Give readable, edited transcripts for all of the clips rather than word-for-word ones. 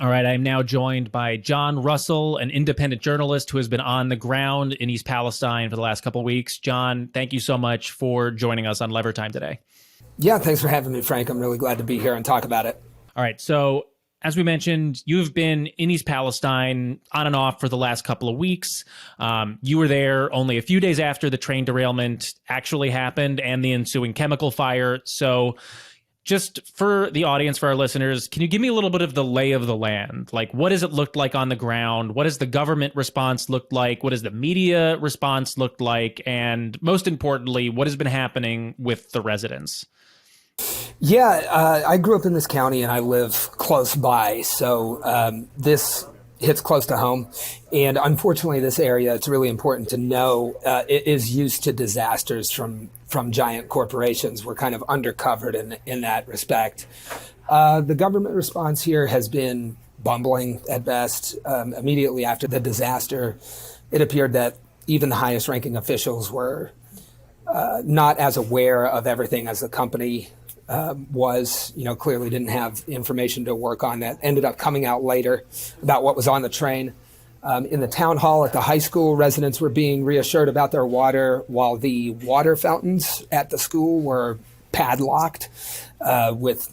All right, I'm now joined by John Russell, an independent journalist who has been on the ground in East Palestine for the last couple of weeks. John, thank you so much for joining us on Lever Time today. Yeah, thanks for having me, Frank. I'm really glad to be here and talk about it. All right, so as we mentioned, you've been in East Palestine on and off for the last couple of weeks. You were there only a few days after the train derailment actually happened and the ensuing chemical fire. So just for the audience, for our listeners, can you give me a little bit of the lay of the land? Like, what does it look like on the ground? What does the government response look like? What does the media response look like? And most importantly, what has been happening with the residents? Yeah, I grew up in this county and I live close by. So this hits close to home. And unfortunately, this area, it's really important to know, it is used to disasters from giant corporations. We're kind of undercovered in that respect. The government response here has been bumbling at best. Immediately after the disaster, it appeared that even the highest ranking officials were not as aware of everything as the company was, clearly didn't have information to work on that ended up coming out later about what was on the train. In the town hall at the high school, residents were being reassured about their water while the water fountains at the school were padlocked with,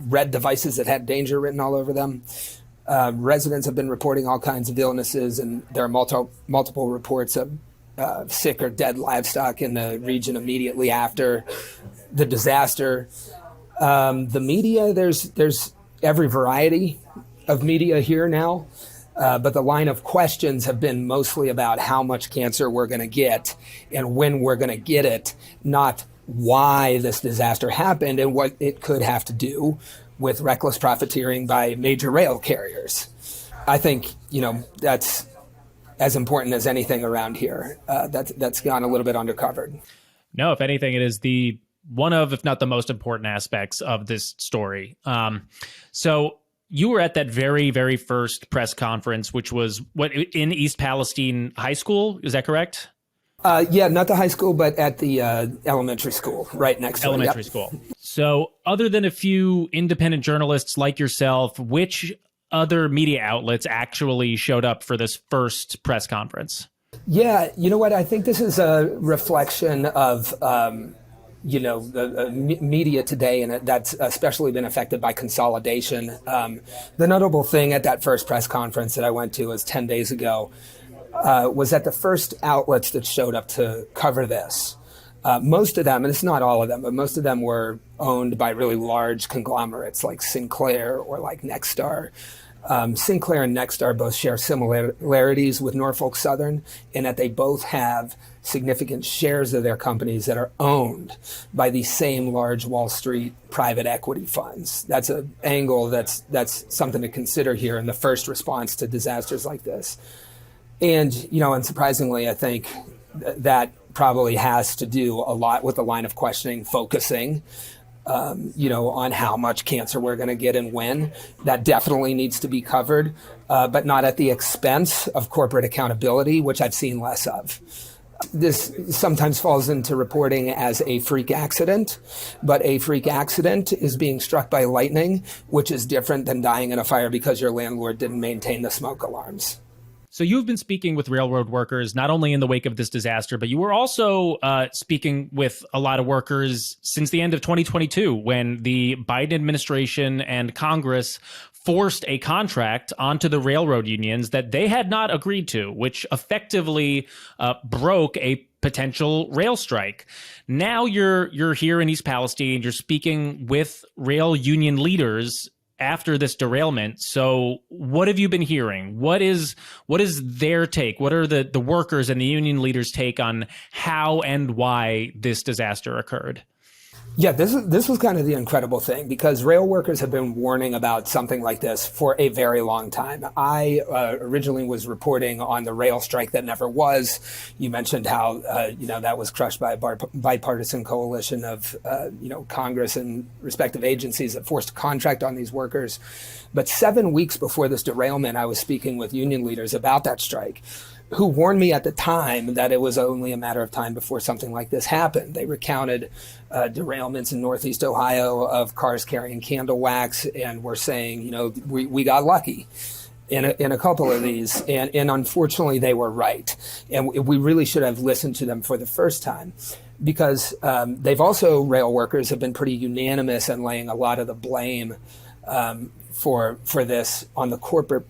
red devices that had danger written all over them. Residents have been reporting all kinds of illnesses, and there are multiple reports of sick or dead livestock in the region immediately after the disaster. The media, there's every variety of media here now, but the line of questions have been mostly about how much cancer we're going to get and when we're going to get it, not why this disaster happened and what it could have to do with reckless profiteering by major rail carriers. I think, that's as important as anything around here. That's gone a little bit undercovered. No, if anything, it is the one of, if not the most important aspects of this story. So you were at that very, very first press conference, which was in East Palestine High School. Is that correct? Yeah, not the high school, but at the elementary school right next to elementary school. So other than a few independent journalists like yourself, which other media outlets actually showed up for this first press conference? Yeah, you know what? I think this is a reflection of, the media today, and that's especially been affected by consolidation. The notable thing at that first press conference that I went to was 10 days ago, was that the first outlets that showed up to cover this, most of them, and it's not all of them, but most of them were owned by really large conglomerates like Sinclair or like Nexstar. Sinclair and Nexstar both share similarities with Norfolk Southern in that they both have significant shares of their companies that are owned by these same large Wall Street private equity funds. That's an angle that's something to consider here in the first response to disasters like this. And, unsurprisingly, I think that probably has to do a lot with the line of questioning focusing on how much cancer we're going to get and when. That definitely needs to be covered, but not at the expense of corporate accountability, which I've seen less of. This sometimes falls into reporting as a freak accident, but a freak accident is being struck by lightning, which is different than dying in a fire because your landlord didn't maintain the smoke alarms. So you've been speaking with railroad workers, not only in the wake of this disaster, but you were also speaking with a lot of workers since the end of 2022, when the Biden administration and Congress forced a contract onto the railroad unions that they had not agreed to, which effectively broke a potential rail strike. Now you're here in East Palestine, you're speaking with rail union leaders after this derailment. So what have you been hearing? What is their take? What are the workers and the union leaders' take on how and why this disaster occurred? Yeah, this was kind of the incredible thing, because rail workers have been warning about something like this for a very long time. I originally was reporting on the rail strike that never was. You mentioned how that was crushed by a bipartisan coalition of Congress and respective agencies that forced a contract on these workers. But 7 weeks before this derailment, I was speaking with union leaders about that strike. who warned me at the time that it was only a matter of time before something like this happened. They recounted derailments in Northeast Ohio of cars carrying candle wax and were saying, we got lucky in a couple of these. And unfortunately, they were right. And we really should have listened to them for the first time, because rail workers have been pretty unanimous in laying a lot of the blame for this on the corporate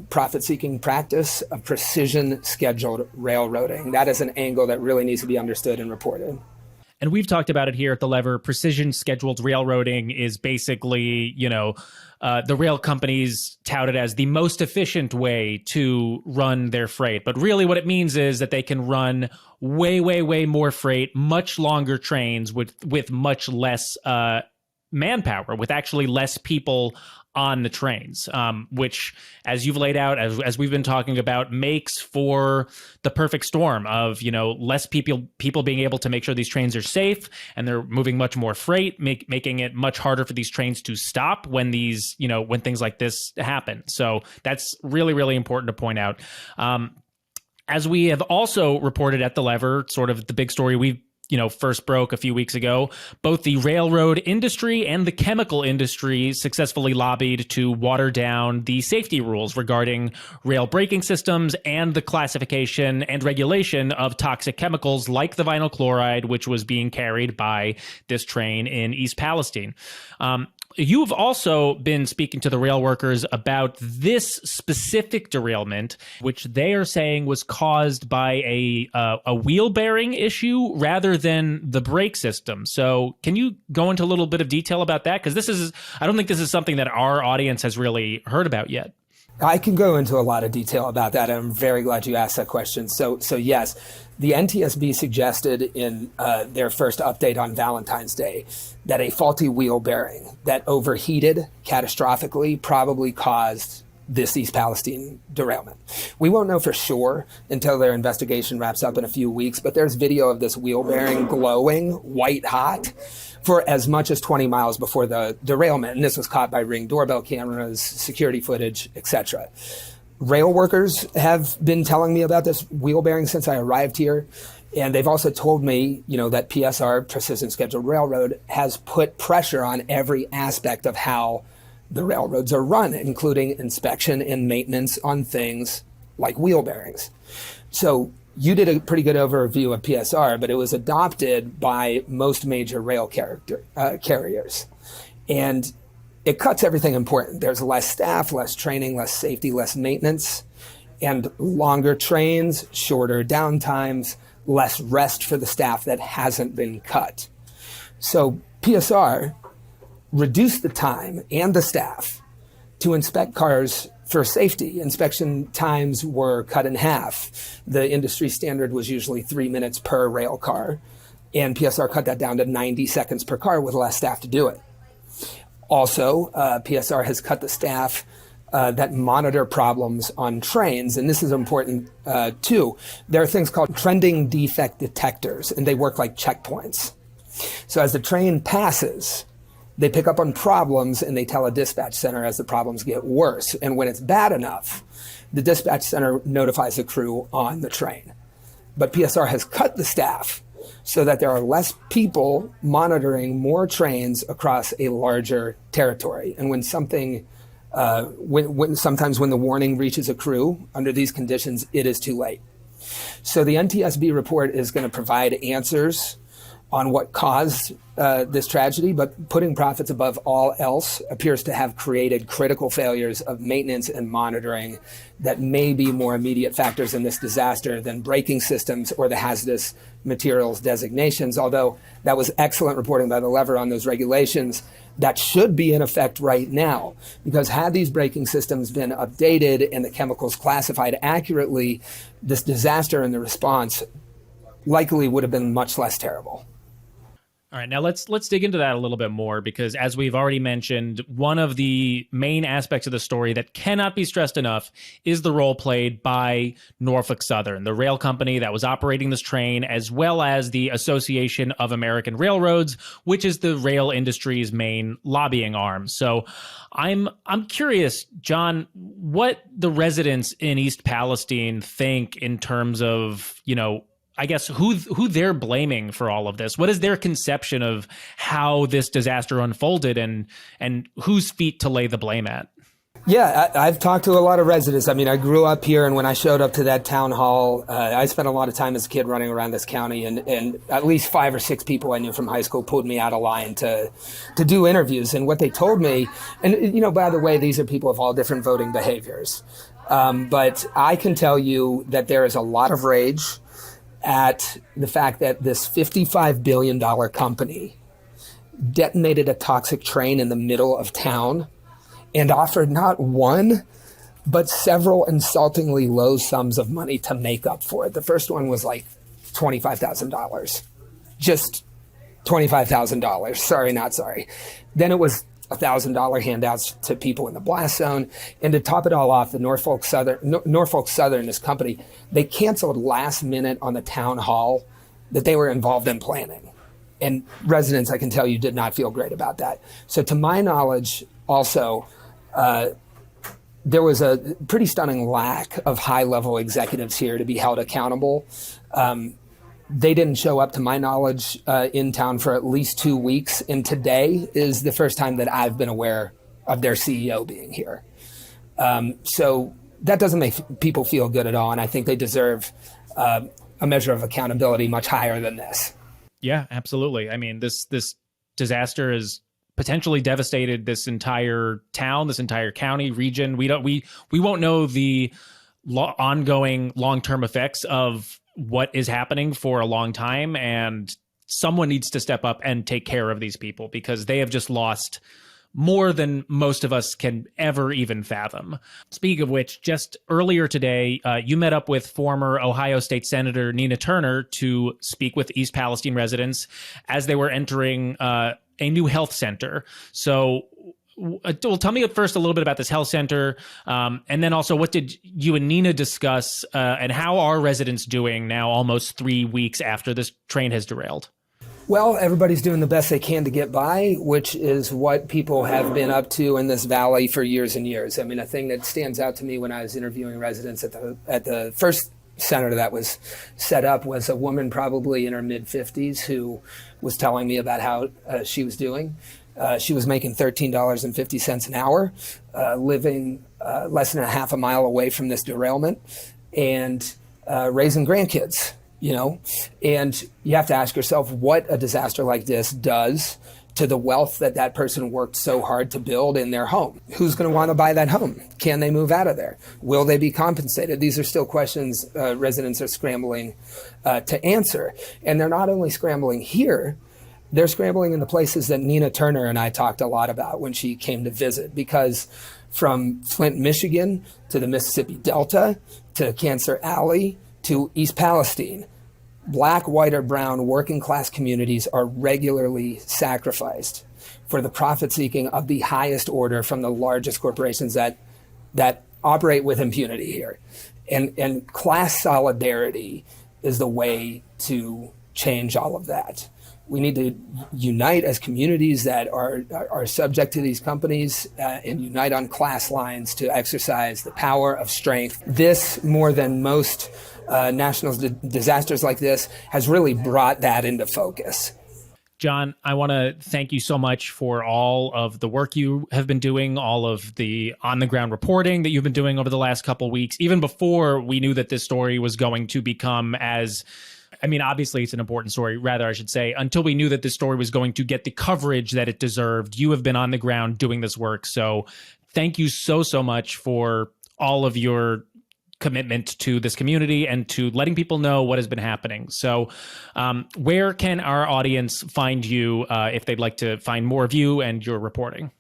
profit-seeking practice of precision-scheduled railroading. That is an angle that really needs to be understood and reported. And we've talked about it here at The Lever. Precision-scheduled railroading is basically, the rail companies touted as the most efficient way to run their freight. But really what it means is that they can run way, way, way more freight, much longer trains with much less manpower, with actually less people on the trains, which, as you've laid out, as we've been talking about, makes for the perfect storm of, less people being able to make sure these trains are safe and they're moving much more freight, making it much harder for these trains to stop when when things like this happen. So that's really, really important to point out. As we have also reported at The Lever, sort of the big story we first broke a few weeks ago, both the railroad industry and the chemical industry successfully lobbied to water down the safety rules regarding rail braking systems and the classification and regulation of toxic chemicals like the vinyl chloride, which was being carried by this train in East Palestine. You've also been speaking to the rail workers about this specific derailment, which they are saying was caused by a wheel bearing issue rather than the brake system. So can you go into a little bit of detail about that? Because I don't think this is something that our audience has really heard about yet. I can go into a lot of detail about that, and I'm very glad you asked that question. So yes, the NTSB suggested in their first update on Valentine's Day that a faulty wheel bearing that overheated catastrophically probably caused this East Palestine derailment. We won't know for sure until their investigation wraps up in a few weeks, but there's video of this wheel bearing glowing white hot for as much as 20 miles before the derailment. And this was caught by Ring doorbell cameras, security footage, etc. Rail workers have been telling me about this wheel bearing since I arrived here. And they've also told me, that PSR, Precision Scheduled Railroad, has put pressure on every aspect of how the railroads are run, including inspection and maintenance on things like wheel bearings. So you did a pretty good overview of PSR, but it was adopted by most major rail carriers. And it cuts everything important. There's less staff, less training, less safety, less maintenance, and longer trains, shorter downtimes, less rest for the staff that hasn't been cut. So PSR reduced the time and the staff to inspect cars for safety. Inspection times were cut in half. The industry standard was usually 3 minutes per rail car, and PSR cut that down to 90 seconds per car with less staff to do it. Also, PSR has cut the staff that monitor problems on trains, and this is important too. There are things called trending defect detectors, and they work like checkpoints. So as the train passes, they pick up on problems and they tell a dispatch center as the problems get worse. And when it's bad enough, the dispatch center notifies the crew on the train. But PSR has cut the staff so that there are less people monitoring more trains across a larger territory. And when sometimes when the warning reaches a crew under these conditions, it is too late. So the NTSB report is going to provide answers on what caused this tragedy, but putting profits above all else appears to have created critical failures of maintenance and monitoring that may be more immediate factors in this disaster than braking systems or the hazardous materials designations. Although that was excellent reporting by The Lever on those regulations, that should be in effect right now, because had these braking systems been updated and the chemicals classified accurately, this disaster and the response likely would have been much less terrible. All right, now let's dig into that a little bit more, because as we've already mentioned, one of the main aspects of the story that cannot be stressed enough is the role played by Norfolk Southern, the rail company that was operating this train, as well as the Association of American Railroads, which is the rail industry's main lobbying arm. So I'm curious, John, what the residents in East Palestine think in terms of, I guess who they're blaming for all of this. What is their conception of how this disaster unfolded, and whose feet to lay the blame at? Yeah, I've talked to a lot of residents. I mean, I grew up here, and when I showed up to that town hall, I spent a lot of time as a kid running around this county, and at least 5 or 6 people I knew from high school pulled me out of line to do interviews. And what they told me, and by the way, these are people of all different voting behaviors, but I can tell you that there is a lot of rage at the fact that this $55 billion company detonated a toxic train in the middle of town and offered not one, but several insultingly low sums of money to make up for it. The first one was like $25,000. Just $25,000. Sorry, not sorry. Then it was $1,000 handouts to people in the blast zone. And to top it all off, the Norfolk Southern, this company, they canceled last minute on the town hall that they were involved in planning. And residents, I can tell you, did not feel great about that. So to my knowledge, also, there was a pretty stunning lack of high-level executives here to be held accountable. They didn't show up, to my knowledge, in town for at least 2 weeks. And today is the first time that I've been aware of their CEO being here. So that doesn't make people feel good at all. And I think they deserve a measure of accountability much higher than this. Yeah, absolutely. I mean, this disaster has potentially devastated this entire town, this entire county, region. We won't know the ongoing long-term effects of what is happening for a long time, and someone needs to step up and take care of these people, because they have just lost more than most of us can ever even fathom. Speaking of which, just earlier today, you met up with former Ohio State Senator Nina Turner to speak with East Palestine residents as they were entering a new health center. So well, tell me first a little bit about this health center, and then also what did you and Nina discuss, and how are residents doing now almost 3 weeks after this train has derailed? Well, everybody's doing the best they can to get by, which is what people have been up to in this valley for years and years. I mean, a thing that stands out to me when I was interviewing residents at the first center that was set up was a woman probably in her mid-50s who was telling me about how she was doing. She was making $13.50 an hour, living less than a half a mile away from this derailment, and raising grandkids, And you have to ask yourself what a disaster like this does to the wealth that person worked so hard to build in their home. Who's going to want to buy that home? Can they move out of there? Will they be compensated? These are still questions residents are scrambling to answer. And they're not only scrambling here, they're scrambling in the places that Nina Turner and I talked a lot about when she came to visit, because from Flint, Michigan, to the Mississippi Delta, to Cancer Alley, to East Palestine, Black, white, or brown working class communities are regularly sacrificed for the profit seeking of the highest order from the largest corporations that operate with impunity here. And class solidarity is the way to change all of that. We need to unite as communities that are subject to these companies and unite on class lines to exercise the power of strength. This, more than most national disasters like this, has really brought that into focus. John, I want to thank you so much for all of the work you have been doing, all of the on-the-ground reporting that you've been doing over the last couple of weeks, even before we knew that this story was going to become obviously it's an important story, rather I should say, until we knew that this story was going to get the coverage that it deserved. You have been on the ground doing this work. So thank you so much for all of your commitment to this community and to letting people know what has been happening. So where can our audience find you if they'd like to find more of you and your reporting?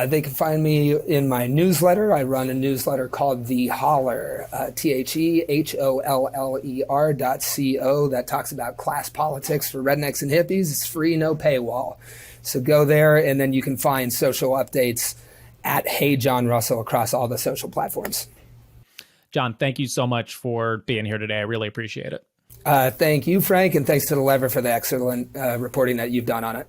They can find me in my newsletter. I run a newsletter called The Holler, TheHoller.co, that talks about class politics for rednecks and hippies. It's free, no paywall. So go there, and then you can find social updates at Hey John Russell across all the social platforms. John, thank you so much for being here today. I really appreciate it. Thank you, Frank, and thanks to The Lever for the excellent reporting that you've done on it.